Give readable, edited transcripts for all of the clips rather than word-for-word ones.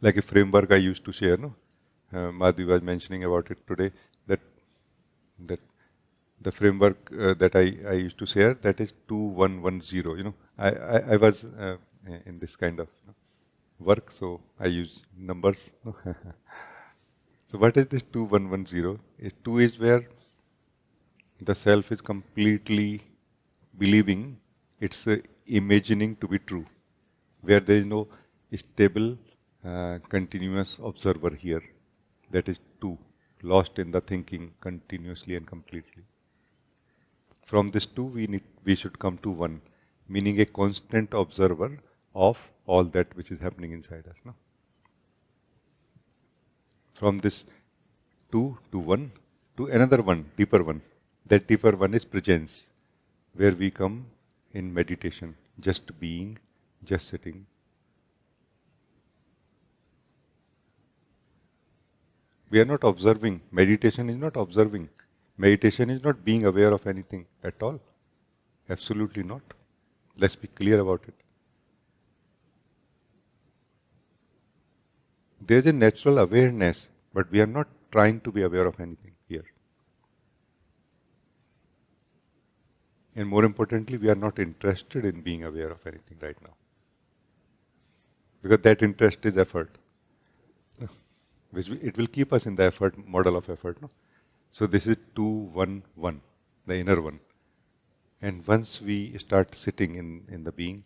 like a framework I used to share, no? Madhvi was mentioning about it today, that that the framework that I used to share, that is 2110. I was in this kind of work, so I use numbers. So what is this 2110? 2 is where the self is completely believing it's imagining to be true, where there is no stable, continuous observer here. That is 2, lost in the thinking continuously and completely. From this 2, we should come to 1, meaning a constant observer of all that which is happening inside us. No? From this 2 to 1 to another 1, deeper one. That deeper one is presence, where we come in meditation, just being, just sitting. We are not observing. Meditation is not observing. Meditation is not being aware of anything at all. Absolutely not. Let's be clear about it. There is a natural awareness, but we are not trying to be aware of anything here. And more importantly, we are not interested in being aware of anything right now. Because that interest is effort. It will keep us in the effort, model of effort. No? So this is 2-1-1, the inner one. And once we start sitting in the being,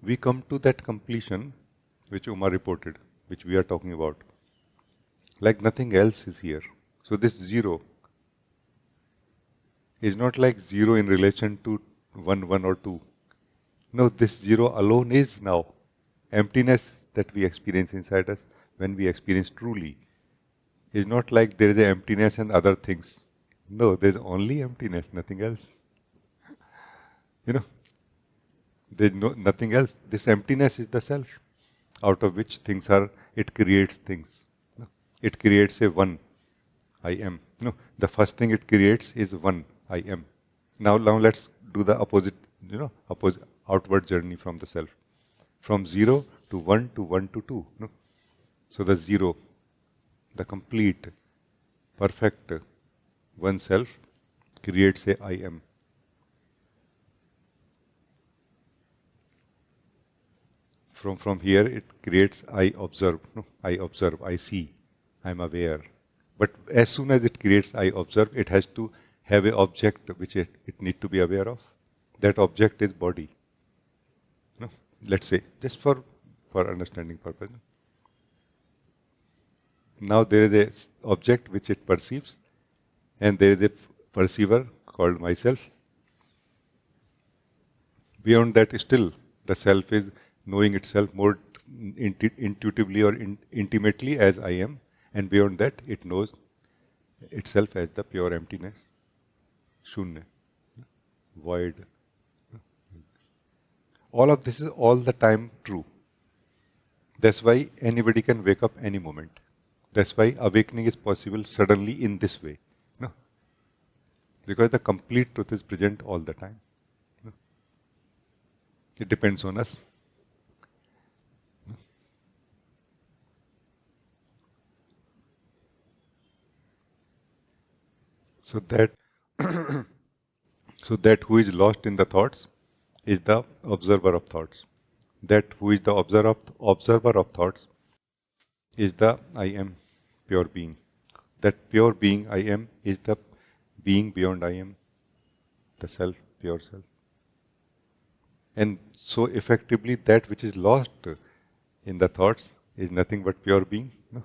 we come to that completion which Uma reported, which we are talking about. Like nothing else is here. So this 0 is not like 0 in relation to 1, 1 or 2. No, this 0 alone is now. Emptiness that we experience inside us when we experience truly is not like there is an emptiness and other things. No, there is only emptiness, nothing else. There is nothing else. This emptiness is the self, out of which things are, it creates things. It creates a one, I am. The first thing it creates is one, I am. Now let's do the opposite, opposite outward journey from the self. From 0 to 1 to 1 to 2. So the 0, the complete, perfect one self creates a I am. From here it creates I observe. I observe, I see, I am aware. But as soon as it creates I observe, it has to have an object which it needs to be aware of. That object is body. Let's say, just for understanding purpose. Now there is an object which it perceives, and there is a perceiver called myself. Beyond that, still the self is knowing itself more intuitively or intimately as I am, and beyond that it knows itself as the pure emptiness, shunya, void. All of this is all the time true. That's why anybody can wake up any moment. That's why awakening is possible suddenly in this way. No? Because the complete truth is present all the time. No? It depends on us. No? So that who is lost in the thoughts is the observer of thoughts. That who is the observer of thoughts is the I am, pure being. That pure being I am is the being beyond I am, the self, pure self. And so effectively that which is lost in the thoughts is nothing but pure being. No?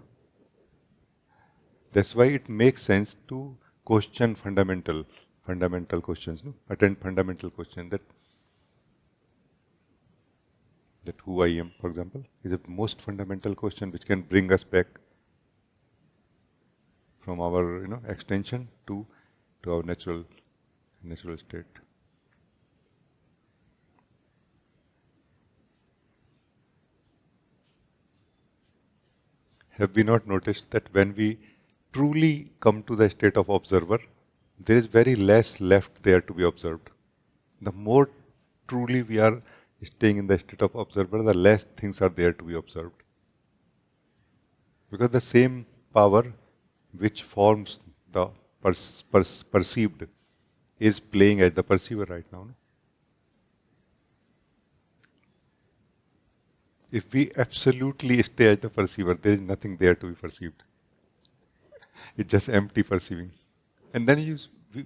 That's why it makes sense to question fundamental questions, attend fundamental questions. That who I am, for example, is the most fundamental question which can bring us back from our extension to our natural state. Have we not noticed that when we truly come to the state of observer, there is very less left there to be observed? The more truly we are staying in the state of observer, the less things are there to be observed. Because the same power which forms the perceived is playing as the perceiver right now. No? If we absolutely stay as the perceiver, there is nothing there to be perceived. It's just empty perceiving. And then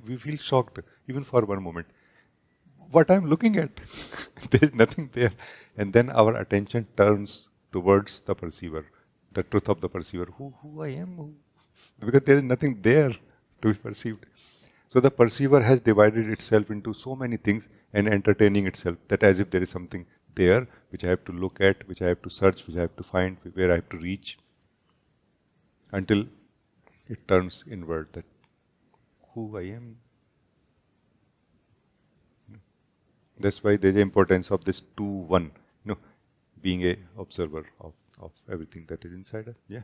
we feel shocked, even for one moment. What I'm looking at, there is nothing there. And then our attention turns towards the perceiver, the truth of the perceiver. Who I am? Because there is nothing there to be perceived. So the perceiver has divided itself into so many things and entertaining itself, that as if there is something there which I have to look at, which I have to search, which I have to find, where I have to reach, until it turns inward, that who I am. That's why there is the importance of this 2-1, being a observer of everything that is inside us. Yeah.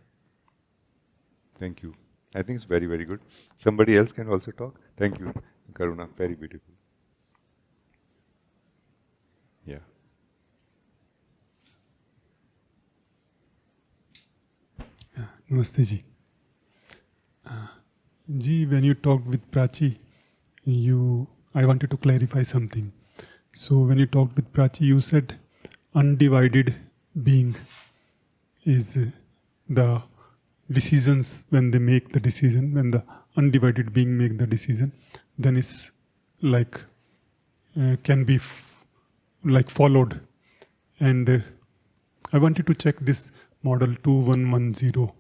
Thank you. I think it's very, very good. Somebody else can also talk. Thank you, Karuna. Very beautiful. Yeah. Namaste ji. Ji, when you talked with Prachi, I wanted to clarify something. So when you talked with Prachi, you said undivided being is the decisions, when they make the decision, when the undivided being make the decision, then it's like can be like followed. And I wanted to check this model 2110,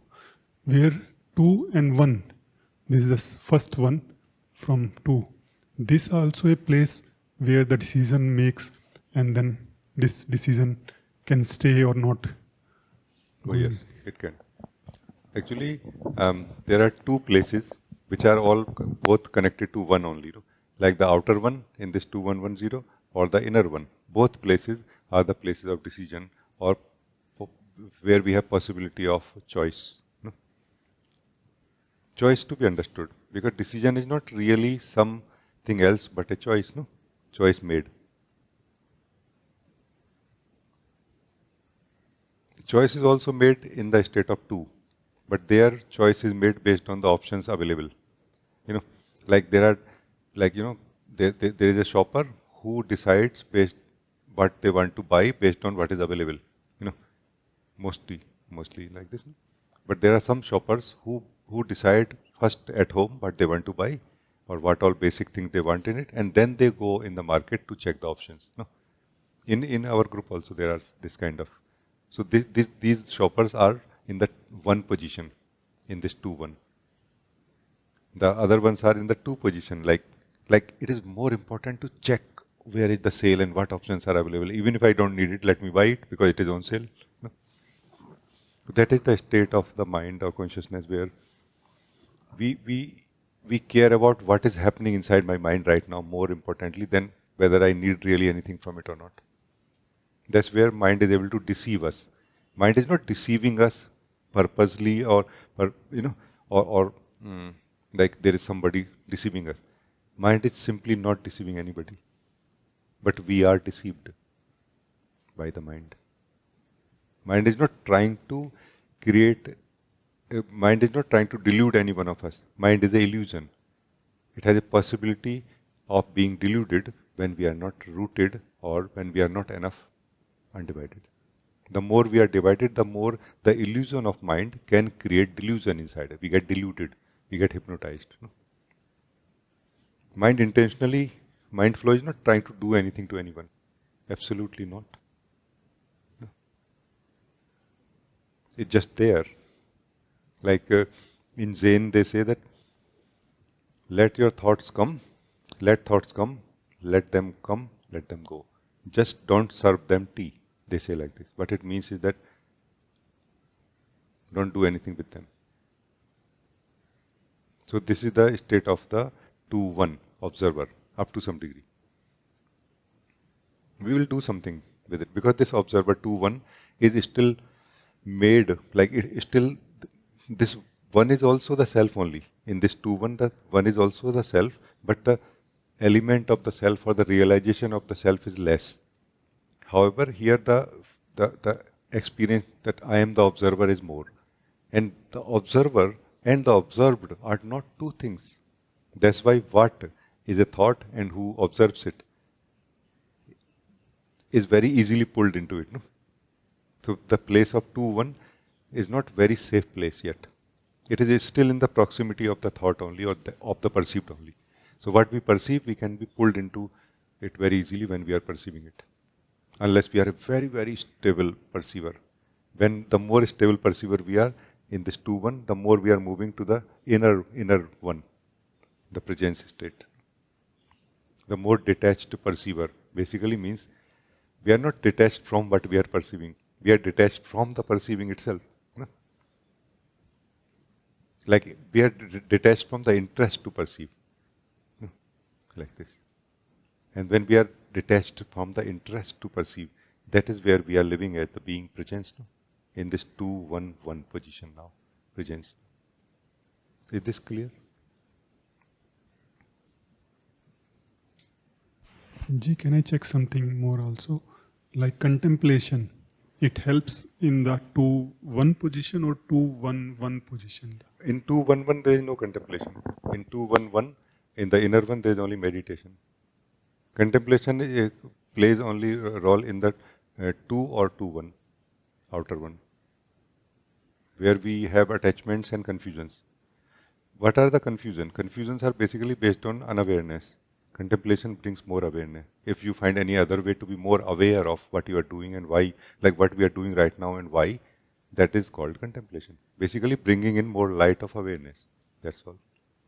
where 2 and 1, this is the first one from 2. This also a place where the decision makes, and then this decision can stay or not. Oh yes, it can. Actually, there are 2 places which are all both connected to 1 only. Like the outer one in this 2110 or the inner one. Both places are the places of decision, or where we have possibility of choice. Choice to be understood, because decision is not really something else but a choice, choice made. Choice is also made in the state of 2, but their choice is made based on the options available. Like there is a shopper who decides based what they want to buy based on what is available. Mostly like this. But there are some shoppers who decide first at home what they want to buy, or what all basic things they want in it, and then they go in the market to check the options. In our group also there are this kind of. So these shoppers are in the 1 position in this 2-1. The other ones are in the 2 position. Like it is more important to check where is the sale and what options are available. Even if I don't need it, let me buy it because it is on sale. That is the state of the mind or consciousness where we care about what is happening inside my mind right now more importantly than whether I need really anything from it or not. That's where mind is able to deceive us. Mind is not deceiving us purposely or like there is somebody deceiving us. Mind is simply not deceiving anybody. But we are deceived by the mind. Mind is not trying to mind is not trying to delude any one of us. Mind is an illusion. It has a possibility of being deluded when we are not rooted or when we are not enough undivided. The more we are divided, the more the illusion of mind can create delusion inside us. We get deluded, we get hypnotized. Mind flow is not trying to do anything to anyone. Absolutely not. It's just there. Like in Zen, they say that let your thoughts come, let them come, let them go. Just don't serve them tea. They say like this. What it means is that don't do anything with them. So this is the state of the 2-1 observer up to some degree. We will do something with it because this observer 2-1 is still made, like it is still, this 1 is also the self only. In this 2-1, the 1 is also the self, but the element of the self or the realization of the self is less. However, here the experience that I am the observer is more. And the observer and the observed are not two things. That's why what is a thought and who observes it is very easily pulled into it. No? So the place of 2-1 is not very safe place yet. It is still in the proximity of the thought only or of the perceived only. So what we perceive, we can be pulled into it very easily when we are perceiving it. Unless we are a very, very stable perceiver. When the more stable perceiver we are in this 2-1, the more we are moving to the inner one, the presence state. The more detached perceiver basically means we are not detached from what we are perceiving. We are detached from the perceiving itself. No? Like we are detached from the interest to perceive. No? Like this. And when we are detached from the interest to perceive, that is where we are living as the being presence. No? In this 2-1-1 position now. Presence. Is this clear? Ji, can I check something more also? Like contemplation, it helps in the 2-1 position or 2-1-1 position? In 2-1-1 there is no contemplation. In 2-1-1, in the inner one there is only meditation. Contemplation plays only a role in the 2 or 2-1, outer one, where we have attachments and confusions. What are the confusions? Confusions are basically based on unawareness. Contemplation brings more awareness. If you find any other way to be more aware of what you are doing and why, like what we are doing right now and why, that is called contemplation. Basically bringing in more light of awareness. That's all.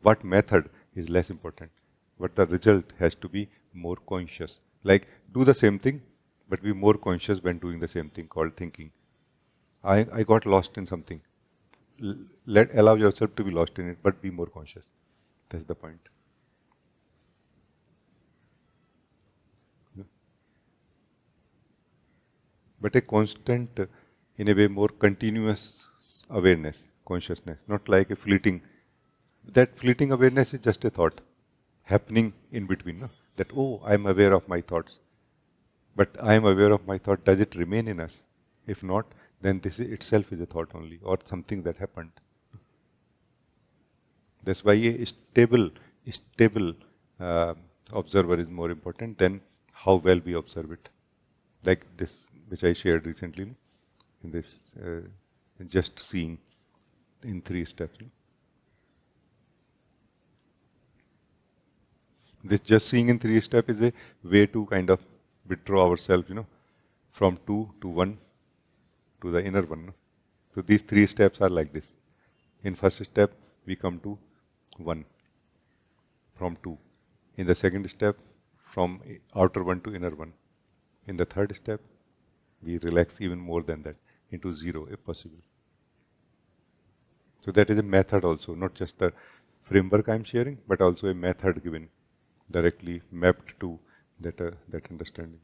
What method is less important. But the result has to be more conscious. Like do the same thing, but be more conscious when doing the same thing called thinking. I got lost in something. Allow yourself to be lost in it, but be more conscious. That's the point. But a constant, in a way, more continuous awareness, consciousness, not like a fleeting. That fleeting awareness is just a thought happening in between. No? That, oh, I am aware of my thoughts. But I am aware of my thought. Does it remain in us? If not, then this itself is a thought only or something that happened. That's why a stable observer is more important than how well we observe it. Like this, which I shared recently in this just seeing in 3 steps. This just seeing in 3 steps is a way to kind of withdraw ourselves, from 2 to 1 to the inner one. So these 3 steps are like this. In first step, we come to 1 from 2. In the second step, from outer one to inner one. In the third step, we relax even more than that into 0 if possible. So that is a method also, not just the framework I am sharing, but also a method given directly mapped to that understanding.